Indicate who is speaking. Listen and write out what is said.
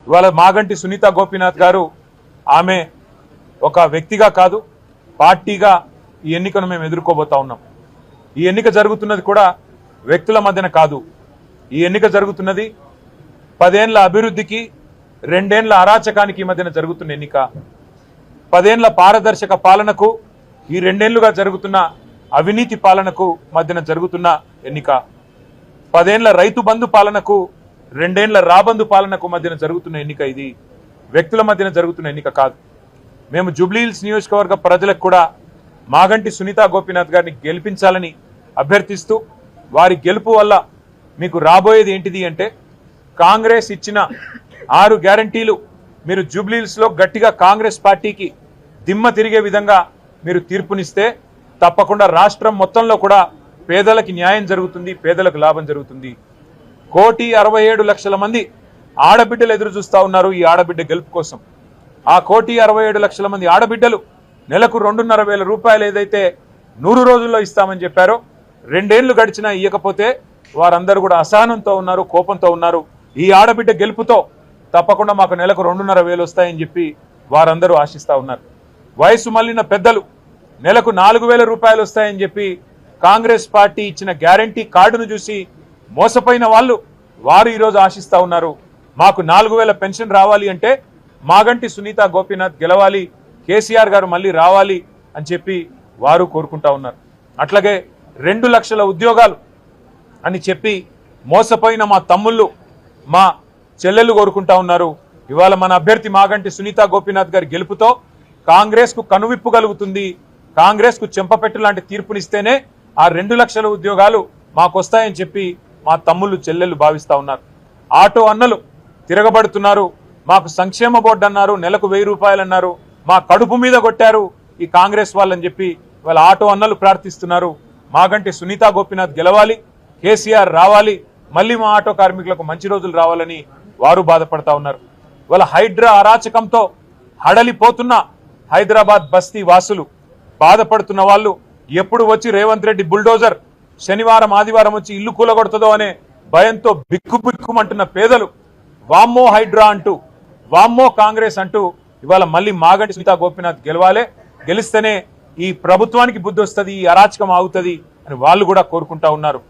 Speaker 1: ఇవాళ మాగంటి సునీత గోపీనాథ్ గారు ఆమె ఒక వ్యక్తిగా కాదు పార్టీగా ఈ ఎన్నికను మేము ఎదుర్కోబోతా ఉన్నాం. ఈ ఎన్నిక జరుగుతున్నది కూడా వ్యక్తుల మధ్యన కాదు. ఈ ఎన్నిక జరుగుతున్నది 10 ఏళ్ల అభివృద్ధికి 2 ఏళ్ల అరాచకానికి మధ్యన జరుగుతున్న ఎన్నిక. 10 ఏళ్ల పారదర్శక పాలనకు ఈ 2 ఏళ్లుగా జరుగుతున్న అవినీతి పాలనకు మధ్యన జరుగుతున్న ఎన్నిక. 10 ఏళ్ల రైతు బంధు పాలనకు 2 ఏళ్ల రాబందు పాలనకు మధ్యన జరుగుతున్న ఎన్నిక. ఇది వ్యక్తుల మధ్యన జరుగుతున్న ఎన్నిక కాదు. మేము జూబ్లీహిల్స్ నియోజకవర్గ ప్రజలకు కూడా మాగంటి సునీత గోపీనాథ్ గారిని గెలిపించాలని అభ్యర్థిస్తూ వారి గెలుపు వల్ల మీకు రాబోయేది ఏంటిది అంటే కాంగ్రెస్ ఇచ్చిన 6 గ్యారంటీలు మీరు జూబ్లీహిల్స్లో గట్టిగా కాంగ్రెస్ పార్టీకి దిమ్మ తిరిగే విధంగా మీరు తీర్పునిస్తే తప్పకుండా రాష్ట్రం మొత్తంలో కూడా పేదలకు న్యాయం జరుగుతుంది, పేదలకు లాభం జరుగుతుంది. 1,67,00,000 మంది ఆడబిడ్డలు ఎదురు చూస్తా ఉన్నారు ఈ ఆడబిడ్డ గెలుపు కోసం. ఆ 1,67,00,000 మంది ఆడబిడ్డలు నెలకు 2,500 రూపాయలు ఏదైతే 100 రోజుల్లో ఇస్తామని చెప్పారో 2 ఏళ్లు గడిచినా ఇవ్వకపోతే వారందరూ కూడా అసహనంతో ఉన్నారు, కోపంతో ఉన్నారు. ఈ ఆడబిడ్డ గెలుపుతో తప్పకుండా మాకు నెలకు 2,500 వస్తాయని చెప్పి వారందరూ ఆశిస్తా ఉన్నారు. వయసు మళ్ళిన పెద్దలు నెలకు 4,000 రూపాయలు వస్తాయని చెప్పి కాంగ్రెస్ పార్టీ ఇచ్చిన గ్యారంటీ కార్డును చూసి మోసపోయిన వారు ఈరోజు ఆశిస్తా ఉన్నారు. మాకు 4,000 పెన్షన్ రావాలి అంటే మాగంటి సునీత గోపీనాథ్ గెలవాలి, కేసీఆర్ గారు మళ్ళీ రావాలి అని చెప్పి వారు కోరుకుంటా ఉన్నారు. అట్లాగే 2 లక్షల ఉద్యోగాలు అని చెప్పి మోసపోయిన మా తమ్ముళ్ళు మా చెల్లెళ్ళు కోరుకుంటా ఉన్నారు. ఇవాళ మన అభ్యర్థి మాగంటి సునీత గోపీనాథ్ గారి గెలుపుతో కాంగ్రెస్ కు కనువిప్పు కలుగుతుంది. కాంగ్రెస్ కు చెంపపెట్టు లాంటి తీర్పునిస్తేనే ఆ 2 లక్షల ఉద్యోగాలు మాకు వస్తాయని చెప్పి మా తమ్ముళ్ళు చెల్లెళ్ళు భావిస్తా ఉన్నారు. ఆటో అన్నలు తిరగబడుతున్నారు. మాకు సంక్షేమ బోర్డు అన్నారు, నెలకు 1000 రూపాయలు అన్నారు, మా కడుపు మీద కొట్టారు ఈ కాంగ్రెస్ వాళ్ళని చెప్పి వాళ్ళ ఆటో అన్నలు ప్రార్థిస్తున్నారు. మాగంటి సునీత గోపీనాథ్ గెలవాలి, కేసీఆర్ రావాలి, మళ్ళీ మా ఆటో కార్మికులకు మంచి రోజులు రావాలని వారు బాధపడతా ఉన్నారు. వాళ్ళ హైడ్రా అరాచకంతో హడలిపోతున్న హైదరాబాద్ బస్తీ వాసులు బాధపడుతున్న వాళ్ళు ఎప్పుడు వచ్చి రేవంత్ రెడ్డి బుల్డోజర్ శనివారం ఆదివారం వచ్చి ఇల్లు కూలగొడుతుందో అనే భయంతో బిక్కుబిక్కుమంటున్న పేదలు వామ్మో హైడ్రా అంటూ వామ్మో కాంగ్రెస్ అంటూ ఇవాళ మళ్ళీ మాగంటి సునీత గోపీనాథ్ గెలవాలి, గెలిస్తేనే ఈ ప్రభుత్వానికి బుద్ధి వస్తుంది, ఈ అరాచకం ఆగుతుంది అని వాళ్ళు కూడా కోరుకుంటా ఉన్నారు.